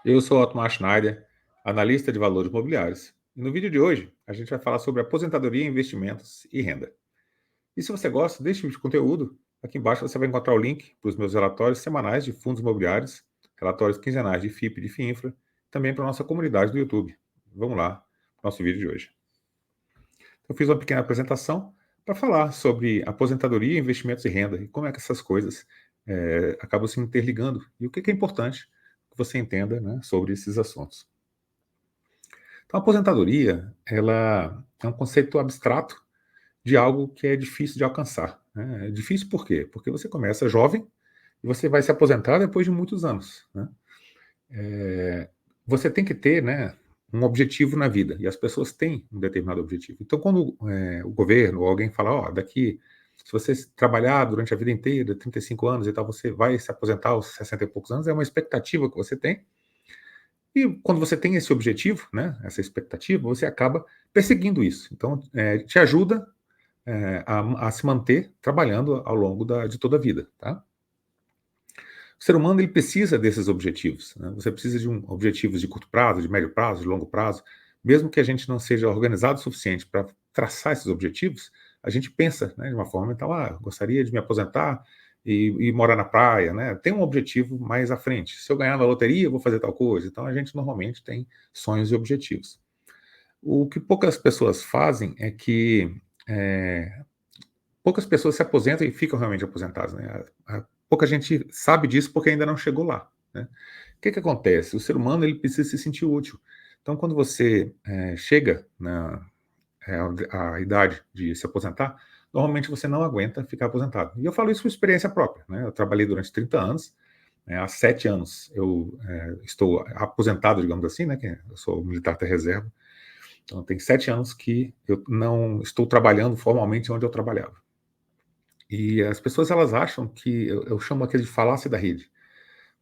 Eu sou Otmar Schneider, analista de valores imobiliários. E no vídeo de hoje, a gente vai falar sobre aposentadoria, investimentos e renda. E se você gosta desse tipo de conteúdo, aqui embaixo você vai encontrar o link para os meus relatórios semanais de fundos imobiliários, relatórios quinzenais de FIP e de FIINFRA, também para a nossa comunidade do YouTube. Vamos lá, para o nosso vídeo de hoje. Eu fiz uma pequena apresentação para falar sobre aposentadoria, investimentos e renda, e como é que essas coisas acabam se interligando, e o que é importante que você entenda, né, sobre esses assuntos. Então, a aposentadoria, ela é um conceito abstrato de algo que é difícil de alcançar, né? É difícil por quê? Porque você começa jovem e você vai se aposentar depois de muitos anos, né? Você tem que ter, né, um objetivo na vida, e as pessoas têm um determinado objetivo. Então, quando o governo ou alguém fala, ó, daqui, se você trabalhar durante a vida inteira, 35 anos e tal, você vai se aposentar aos 60 e poucos anos, é uma expectativa que você tem. E quando você tem esse objetivo, né, essa expectativa, você acaba perseguindo isso. Então, te ajuda a se manter trabalhando ao longo de toda a vida, tá? O ser humano ele precisa desses objetivos, né? Você precisa de objetivos de curto prazo, de médio prazo, de longo prazo. Mesmo que a gente não seja organizado o suficiente para traçar esses objetivos, a gente pensa, né, de uma forma, então, gostaria de me aposentar e morar na praia, né? Tem um objetivo mais à frente. Se eu ganhar na loteria, eu vou fazer tal coisa. Então, a gente normalmente tem sonhos e objetivos. O que poucas pessoas fazem é que poucas pessoas se aposentam e ficam realmente aposentadas, né? Pouca gente sabe disso porque ainda não chegou lá, né? O que acontece? O ser humano ele precisa se sentir útil. Então, quando você chega à idade de se aposentar, normalmente você não aguenta ficar aposentado. E eu falo isso por experiência própria, né? Eu trabalhei durante 30 anos, há 7 anos eu estou aposentado, digamos assim, né? Que eu sou militar da reserva. Então, tem 7 anos que eu não estou trabalhando formalmente onde eu trabalhava. E as pessoas elas acham que eu chamo aquele de falácia da rede.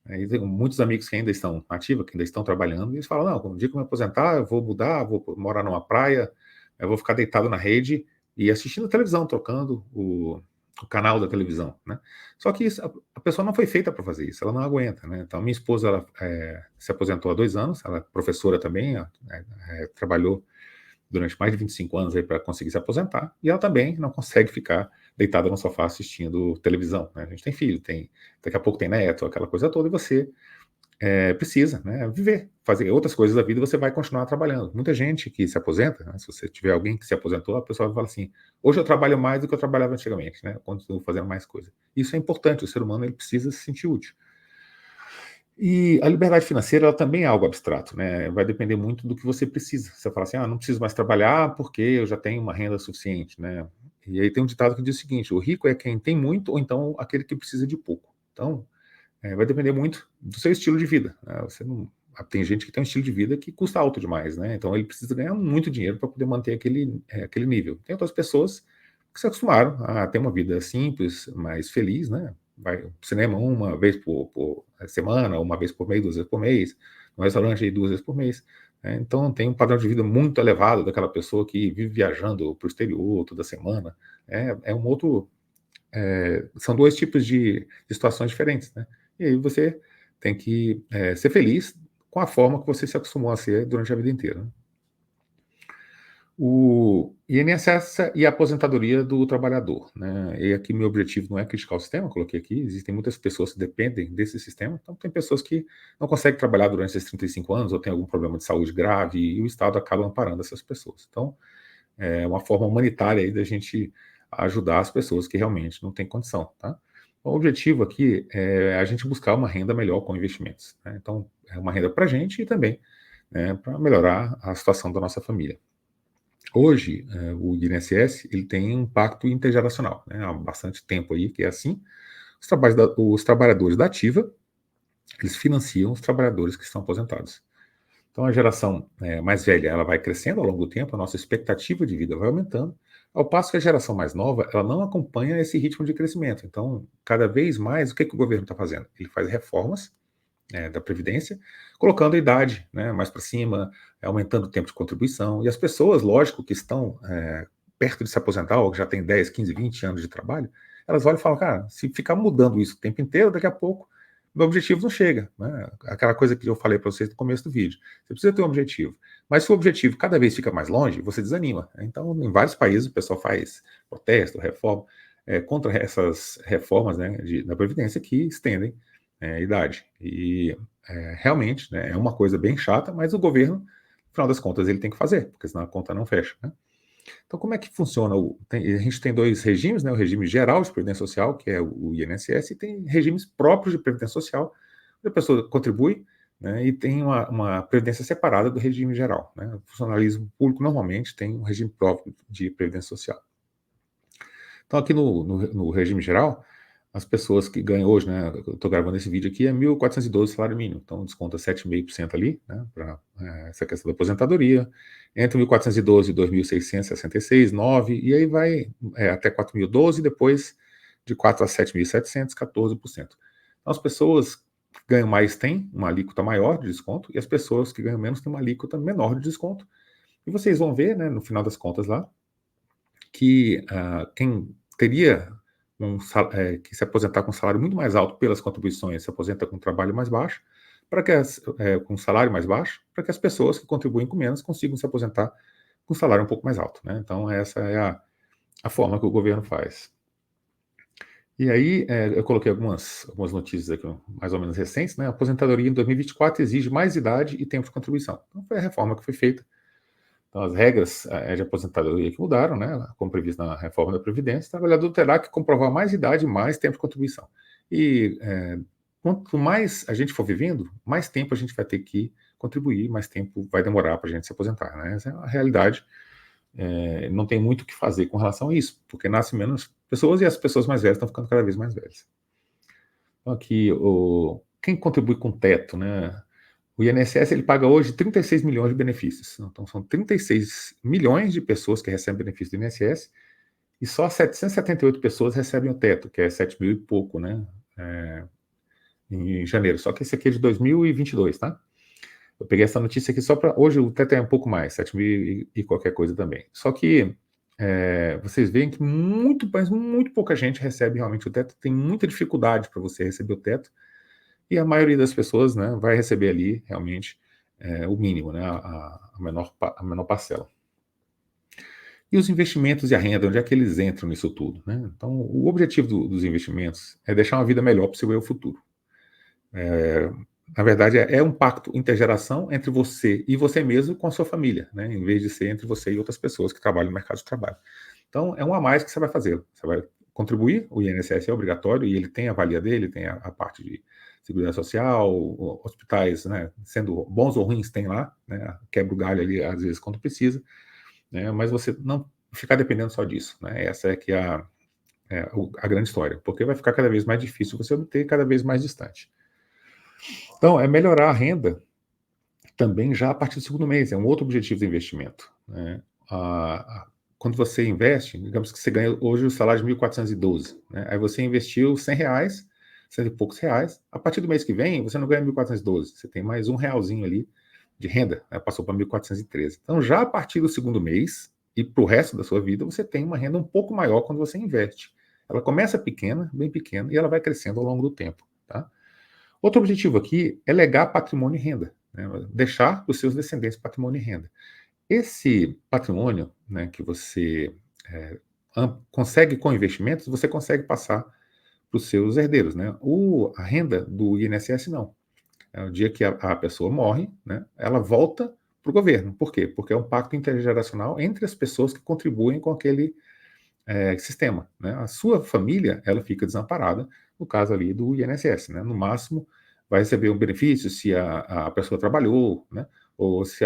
Aí tem muitos amigos que ainda estão ativos, que ainda estão trabalhando, e eles falam: não, um dia que eu me aposentar, eu vou mudar, vou morar numa praia, eu vou ficar deitado na rede e assistindo a televisão, trocando o canal da televisão, né? Só que a pessoa não foi feita para fazer isso, ela não aguenta, né? Então, minha esposa ela, se aposentou há 2 anos, ela é professora também, trabalhou durante mais de 25 anos para conseguir se aposentar, e ela também não consegue ficar deitada no sofá assistindo televisão, né? A gente tem filho, daqui a pouco tem neto, aquela coisa toda, e você precisa, né, viver, fazer outras coisas da vida, e você vai continuar trabalhando. Muita gente que se aposenta, né, se você tiver alguém que se aposentou, a pessoa vai falar assim: hoje eu trabalho mais do que eu trabalhava antigamente, né? Eu continuo fazendo mais coisa. Isso é importante, o ser humano ele precisa se sentir útil. E a liberdade financeira ela também é algo abstrato, né? Vai depender muito do que você precisa. Você fala assim, não preciso mais trabalhar porque eu já tenho uma renda suficiente, né? E aí tem um ditado que diz o seguinte: o rico é quem tem muito ou então aquele que precisa de pouco. Então, vai depender muito do seu estilo de vida, né? Tem gente que tem um estilo de vida que custa alto demais, né? Então ele precisa ganhar muito dinheiro para poder manter aquele nível. Tem outras pessoas que se acostumaram a ter uma vida simples, mais feliz, né? Vai ao cinema uma vez por semana, uma vez por mês, 2 vezes por mês, no restaurante aí 2 vezes por mês, né? Então tem um padrão de vida muito elevado daquela pessoa que vive viajando para o exterior toda semana. É um outro, são 2 tipos de situações diferentes, né? E aí você tem que ser feliz com a forma que você se acostumou a ser durante a vida inteira, né? O INSS e a aposentadoria do trabalhador, né? E aqui meu objetivo não é criticar o sistema, coloquei aqui, existem muitas pessoas que dependem desse sistema, então tem pessoas que não conseguem trabalhar durante esses 35 anos ou tem algum problema de saúde grave e o Estado acaba amparando essas pessoas. Então, é uma forma humanitária aí da gente ajudar as pessoas que realmente não têm condição, tá? O objetivo aqui é a gente buscar uma renda melhor com investimentos, né? Então, é uma renda para a gente e também, né, para melhorar a situação da nossa família. Hoje, o INSS ele tem um pacto intergeracional, né? Há bastante tempo aí que é assim. Os trabalhadores da ativa, eles financiam os trabalhadores que estão aposentados. Então, a geração mais velha ela vai crescendo ao longo do tempo, a nossa expectativa de vida vai aumentando, ao passo que a geração mais nova ela não acompanha esse ritmo de crescimento. Então, cada vez mais, o que o governo está fazendo? Ele faz reformas da Previdência, colocando a idade, né, mais para cima, aumentando o tempo de contribuição, e as pessoas, lógico, que estão perto de se aposentar, ou que já têm 10, 15, 20 anos de trabalho, elas olham e falam, cara, se ficar mudando isso o tempo inteiro, daqui a pouco no objetivo não chega, né? Aquela coisa que eu falei para vocês no começo do vídeo. Você precisa ter um objetivo. Mas se o objetivo cada vez fica mais longe, você desanima. Então, em vários países, o pessoal faz protesto, reforma, contra essas reformas, né, da Previdência que estendem a idade. E realmente, né, é uma coisa bem chata, mas o governo, no final das contas, ele tem que fazer, porque senão a conta não fecha, né? Então, como é que funciona? A gente tem dois regimes, né? O regime geral de Previdência Social, que é o INSS, e tem regimes próprios de Previdência Social, onde a pessoa contribui, né, e tem uma previdência separada do regime geral, né? O funcionalismo público normalmente tem um regime próprio de Previdência Social. Então, aqui no regime geral, as pessoas que ganham hoje, né, eu estou gravando esse vídeo aqui, é 1.412 salário mínimo, então desconta 7,5% ali, né, para essa questão da aposentadoria, entre 1.412 e 2.666, 9, e aí vai até 4.012, depois de 4 a 7.700, 14%. Então, as pessoas que ganham mais têm uma alíquota maior de desconto, e as pessoas que ganham menos têm uma alíquota menor de desconto. E vocês vão ver, né, no final das contas lá, que quem teria que se aposentar com um salário muito mais alto pelas contribuições se aposenta com um trabalho mais baixo, com um salário mais baixo, para que as pessoas que contribuem com menos consigam se aposentar com um salário um pouco mais alto, né? Então, essa é a forma que o governo faz. E aí, eu coloquei algumas notícias aqui, mais ou menos recentes, né? A aposentadoria em 2024 exige mais idade e tempo de contribuição. Então, foi a reforma que foi feita. Então, as regras de aposentadoria que mudaram, né, como previsto na reforma da Previdência, o trabalhador terá que comprovar mais idade e mais tempo de contribuição. E quanto mais a gente for vivendo, mais tempo a gente vai ter que contribuir, mais tempo vai demorar para a gente se aposentar, né? Essa é a realidade. Não tem muito o que fazer com relação a isso, porque nascem menos pessoas e as pessoas mais velhas estão ficando cada vez mais velhas. Então, aqui, quem contribui com teto, né? O INSS ele paga hoje 36 milhões de benefícios. Então, são 36 milhões de pessoas que recebem benefício do INSS e só 778 pessoas recebem o teto, que é 7 mil e pouco, né? Em janeiro. Só que esse aqui é de 2022, tá? Eu peguei essa notícia aqui só para... Hoje o teto é um pouco mais, 7 mil e qualquer coisa também. Só que vocês veem que mas muito pouca gente recebe realmente o teto. Tem muita dificuldade para você receber o teto. E a maioria das pessoas, né, vai receber ali realmente o mínimo, né, a menor parcela. E os investimentos e a renda, onde é que eles entram nisso tudo, né? Então, o objetivo dos investimentos é deixar uma vida melhor para o seu futuro. Na verdade, é um pacto intergeração entre você e você mesmo com a sua família, né, em vez de ser entre você e outras pessoas que trabalham no mercado de trabalho. Então, é um a mais que você vai fazer. Você vai contribuir, o INSS é obrigatório e ele tem a valia dele, tem a parte de segurança social, hospitais, né, sendo bons ou ruins, tem lá, né, quebra o galho ali, às vezes, quando precisa, né, mas você não ficar dependendo só disso, né, essa é que é a grande história, porque vai ficar cada vez mais difícil você obter, cada vez mais distante. Então, é melhorar a renda também já a partir do segundo mês, é um outro objetivo do investimento, né, quando você investe, digamos que você ganha hoje o salário de 1.412, né, aí você investiu R$100, 100 e poucos reais, a partir do mês que vem, você não ganha 1.412, você tem mais R$1 ali de renda, né, passou para 1.413. Então, já a partir do segundo mês, e para o resto da sua vida, você tem uma renda um pouco maior quando você investe. Ela começa pequena, bem pequena, e ela vai crescendo ao longo do tempo, tá? Outro objetivo aqui é legar patrimônio e renda, né, deixar para os seus descendentes patrimônio e renda. Esse patrimônio, né, que você consegue com investimentos, você consegue passar para os seus herdeiros, né? A renda do INSS não. O dia que a pessoa morre, né, ela volta para o governo. Por quê? Porque é um pacto intergeracional entre as pessoas que contribuem com aquele sistema, né? A sua família, ela fica desamparada, no caso ali do INSS, né? No máximo, vai receber um benefício se a pessoa trabalhou, né? Ou se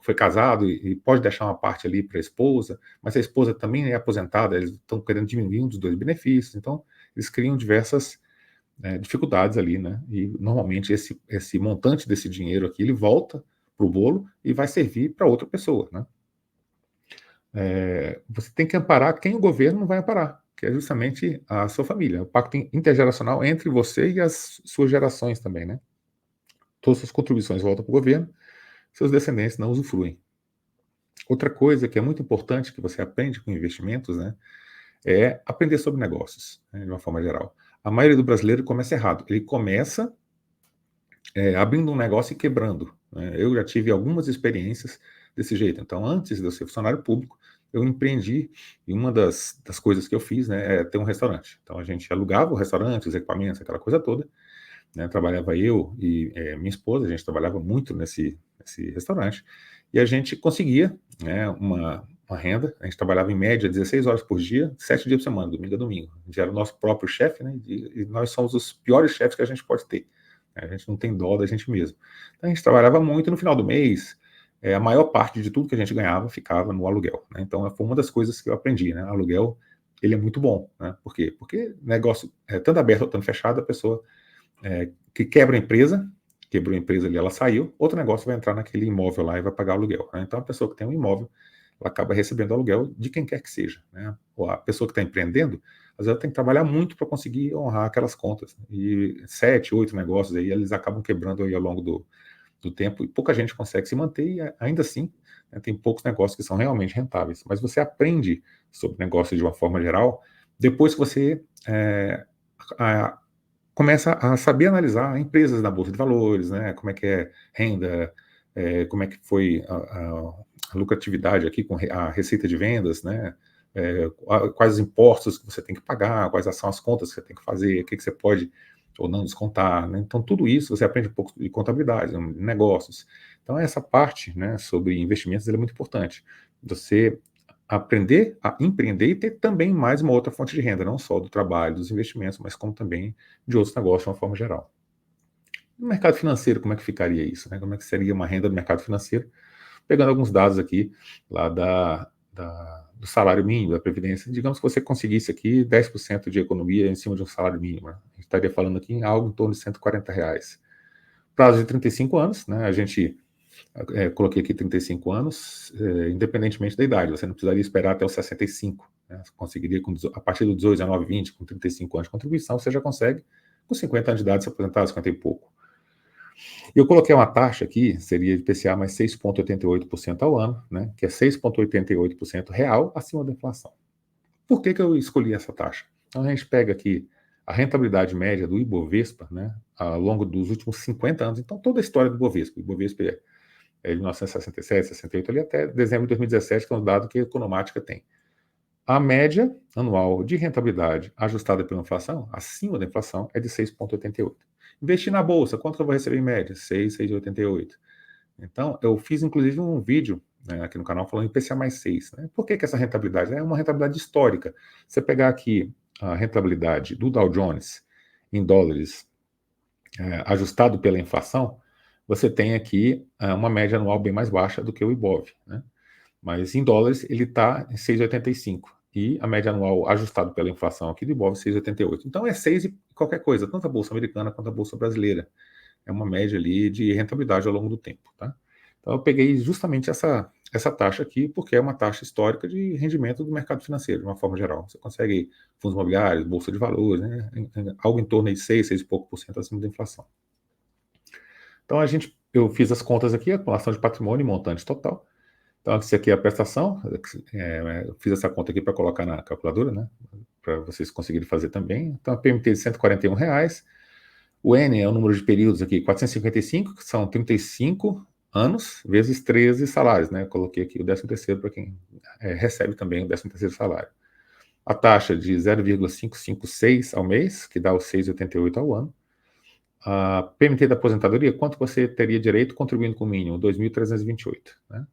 foi casado e pode deixar uma parte ali para a esposa, mas se a esposa também é aposentada, eles estão querendo diminuir um dos dois benefícios, então eles criam diversas dificuldades ali, né? E normalmente esse montante desse dinheiro aqui, ele volta para o bolo e vai servir para outra pessoa, né? Você tem que amparar quem o governo não vai amparar, que é justamente a sua família, o pacto intergeracional entre você e as suas gerações também, né? Todas as contribuições voltam para o governo, seus descendentes não usufruem. Outra coisa que é muito importante que você aprende com investimentos, né, é aprender sobre negócios, né, de uma forma geral. a maioria do brasileiro começa errado. Ele começa abrindo um negócio e quebrando, né? Eu já tive algumas experiências desse jeito. Então, antes de eu ser funcionário público, eu empreendi, e uma das coisas que eu fiz, né, é ter um restaurante. Então, a gente alugava o restaurante, os equipamentos, aquela coisa toda, né? Trabalhava eu e minha esposa, a gente trabalhava muito nesse restaurante, e a gente conseguia, né, uma renda. A gente trabalhava em média 16 horas por dia, 7 dias por semana, domingo a domingo. A gente era o nosso próprio chefe, né, e nós somos os piores chefes que a gente pode ter. A gente não tem dó da gente mesmo. Então a gente trabalhava muito, e no final do mês, a maior parte de tudo que a gente ganhava ficava no aluguel, né? Então foi uma das coisas que eu aprendi, né? Aluguel, ele é muito bom, né? Por quê? Porque negócio tanto aberto ou tanto fechado, a pessoa que quebra a empresa, quebrou a empresa ali, ela saiu, outro negócio vai entrar naquele imóvel lá e vai pagar aluguel, né? Então a pessoa que tem um imóvel, ela acaba recebendo aluguel de quem quer que seja, né? Ou a pessoa que está empreendendo, às vezes ela tem que trabalhar muito para conseguir honrar aquelas contas. E 7, 8 negócios aí, eles acabam quebrando aí ao longo do tempo, e pouca gente consegue se manter, e ainda assim, né, tem poucos negócios que são realmente rentáveis. Mas você aprende sobre negócio de uma forma geral, depois que você a, começa a saber analisar empresas na Bolsa de Valores, né, como é que é renda, como é que foi a lucratividade aqui com a receita de vendas, né, quais os impostos que você tem que pagar, quais são as contas que você tem que fazer, o que você pode ou não descontar, né? Então tudo isso você aprende um pouco de contabilidade, negócios. Então essa parte, né, sobre investimentos, ela é muito importante. Você aprender a empreender e ter também mais uma outra fonte de renda, não só do trabalho, dos investimentos, mas como também de outros negócios de uma forma geral. No mercado financeiro, como é que ficaria isso, né? Como é que seria uma renda do mercado financeiro? Pegando alguns dados aqui lá do salário mínimo, da Previdência, digamos que você conseguisse aqui 10% de economia em cima de um salário mínimo, né? A gente estaria falando aqui em algo em torno de R$ 140. Prazo de 35 anos, né? A gente coloquei aqui 35 anos, independentemente da idade, você não precisaria esperar até os 65, né? Você conseguiria, a partir dos 18, 19, 20, com 35 anos de contribuição, você já consegue, com 50 anos de idade, se aposentar, 50 e pouco. Eu coloquei uma taxa aqui, seria de IPCA mais 6,88% ao ano, né, que é 6,88% real acima da inflação. Por que eu escolhi essa taxa? Então a gente pega aqui a rentabilidade média do Ibovespa, né, ao longo dos últimos 50 anos. Então toda a história do Ibovespa. O Ibovespa é de 1967, 68, ali até dezembro de 2017, que é um dado que a Economática tem. A média anual de rentabilidade ajustada pela inflação, acima da inflação, é de 6,88. Investir na bolsa, quanto que eu vou receber em média? 6,88. Então, eu fiz inclusive um vídeo, né, aqui no canal falando em IPCA mais 6. Né? Por que essa rentabilidade? É uma rentabilidade histórica. Você pegar aqui a rentabilidade do Dow Jones em dólares, ajustado pela inflação, você tem aqui uma média anual bem mais baixa do que o Ibov, né? Mas em dólares ele está em 6,85. E a média anual ajustado pela inflação aqui do Ibov, 6,88. Então é 6 e qualquer coisa, tanto a Bolsa Americana quanto a Bolsa Brasileira. É uma média ali de rentabilidade ao longo do tempo. Tá? Então eu peguei justamente essa taxa aqui, porque é uma taxa histórica de rendimento do mercado financeiro, de uma forma geral. Você consegue fundos imobiliários, bolsa de valores, né? Algo em torno de 6 e pouco por cento acima da inflação. Então eu fiz as contas aqui, acumulação de patrimônio e montante total. Então, isso aqui é a prestação, eu fiz essa conta aqui para colocar na calculadora, né, para vocês conseguirem fazer também. Então, a PMT de R$ 141, o N é o número de períodos aqui, 455, que são 35 anos, vezes 13 salários, né, eu coloquei aqui o 13º para quem recebe também o 13º salário. A taxa de 0,556 ao mês, que dá os 6,88 ao ano. A PMT da aposentadoria, quanto você teria direito contribuindo com o mínimo? 2.328, né?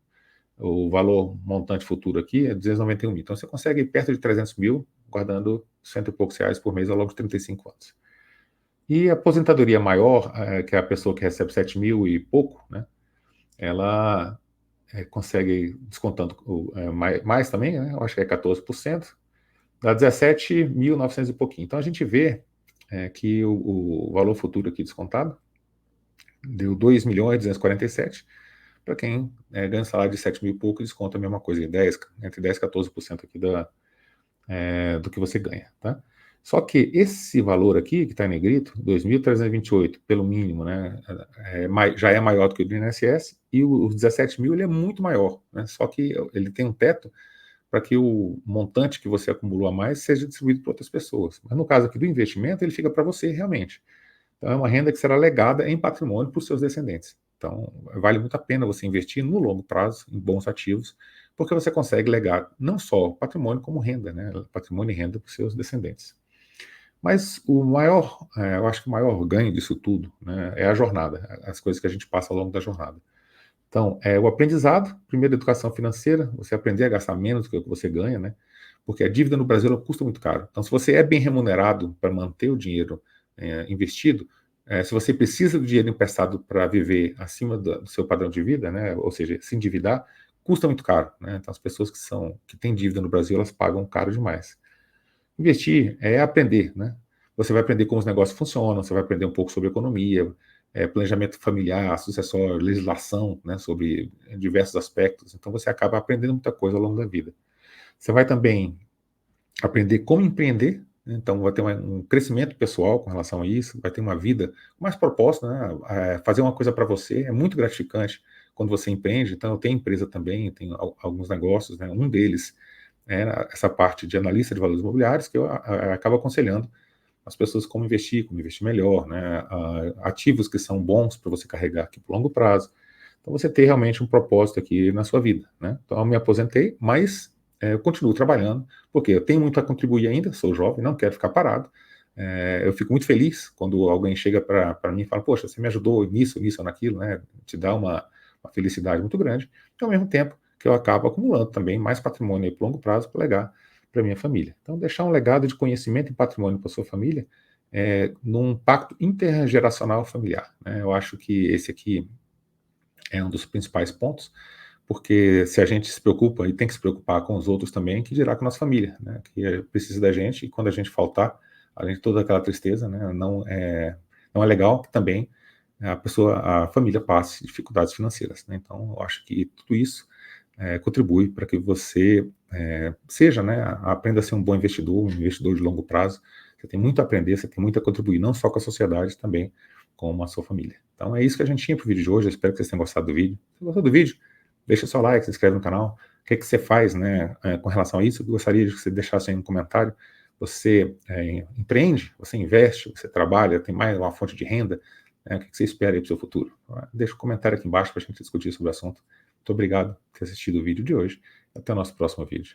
O valor montante futuro aqui é 291 mil. Então você consegue ir perto de 300 mil, guardando cento e poucos reais por mês ao longo de 35 anos. E a aposentadoria maior, que é a pessoa que recebe 7 mil e pouco, né, ela consegue, descontando mais também, né, eu acho que é 14%, dá 17.900 e pouquinho. Então a gente vê que o valor futuro aqui descontado deu 2.247.000. Para quem ganha salário de 7 mil e pouco, desconta a mesma coisa, entre 10% e 14% aqui do que você ganha. Tá? Só que esse valor aqui, que está em negrito, 2.328 pelo mínimo, né, já é maior do que o do INSS, e os 17 mil ele é muito maior, né, só que ele tem um teto para que o montante que você acumulou a mais seja distribuído para outras pessoas. Mas no caso aqui do investimento, ele fica para você realmente. Então é uma renda que será legada em patrimônio para os seus descendentes. Então vale muito a pena você investir no longo prazo em bons ativos, porque você consegue legar não só patrimônio como renda, né? Patrimônio e renda para os seus descendentes. Mas o maior, eu acho que o maior ganho disso tudo, né, é a jornada, as coisas que a gente passa ao longo da jornada. Então, é o aprendizado, primeiro, educação financeira, você aprender a gastar menos do que o que você ganha, né? Porque a dívida no Brasil ela custa muito caro. Então, se você é bem remunerado para manter o dinheiro investido, se você precisa do dinheiro emprestado para viver acima do seu padrão de vida, né? Ou seja, se endividar, custa muito caro, né? Então, as pessoas que têm dívida no Brasil, elas pagam caro demais. Investir é aprender, né? Você vai aprender como os negócios funcionam, você vai aprender um pouco sobre economia, planejamento familiar, sucessório, legislação, né, sobre diversos aspectos. Então você acaba aprendendo muita coisa ao longo da vida. Você vai também aprender como empreender, né? Então vai ter um crescimento pessoal com relação a isso, vai ter uma vida com mais propósito, né? Fazer uma coisa para você é muito gratificante quando você empreende. Então eu tenho empresa também, eu tenho alguns negócios, né? Um deles essa parte de analista de valores imobiliários, que eu acabo aconselhando as pessoas como investir melhor, né? Ativos que são bons para você carregar aqui por longo prazo. Então você ter realmente um propósito aqui na sua vida, né? Então eu me aposentei, mas eu continuo trabalhando, porque eu tenho muito a contribuir ainda, sou jovem, não quero ficar parado. Eu fico muito feliz quando alguém chega para mim e fala, poxa, você me ajudou nisso ou naquilo, né? Te dá uma felicidade muito grande, e ao mesmo tempo que eu acabo acumulando também mais patrimônio aí por longo prazo para legar para minha família. Então, deixar um legado de conhecimento e patrimônio para sua família num pacto intergeracional familiar, né? Eu acho que esse aqui é um dos principais pontos, porque se a gente se preocupa e tem que se preocupar com os outros também, que dirá com a nossa família, né? Que precisa da gente, e quando a gente faltar, além de toda aquela tristeza, né? Não é legal que também a família passe dificuldades financeiras, né? Então, eu acho que tudo isso contribui para que você seja, né, aprenda a ser um bom investidor, um investidor de longo prazo. Você tem muito a aprender, você tem muito a contribuir, não só com a sociedade, também com a sua família. Então é isso que a gente tinha para o vídeo de hoje, eu espero que vocês tenham gostado do vídeo. Se gostou do vídeo, deixa seu like, se inscreve no canal. O que você faz, né, com relação a isso? Eu gostaria de que você deixasse aí um comentário. Você empreende, você investe, você trabalha, tem mais uma fonte de renda, né? O que você espera aí para o seu futuro? Deixa um comentário aqui embaixo para a gente discutir sobre o assunto. Muito obrigado por ter assistido o vídeo de hoje. Até o nosso próximo vídeo.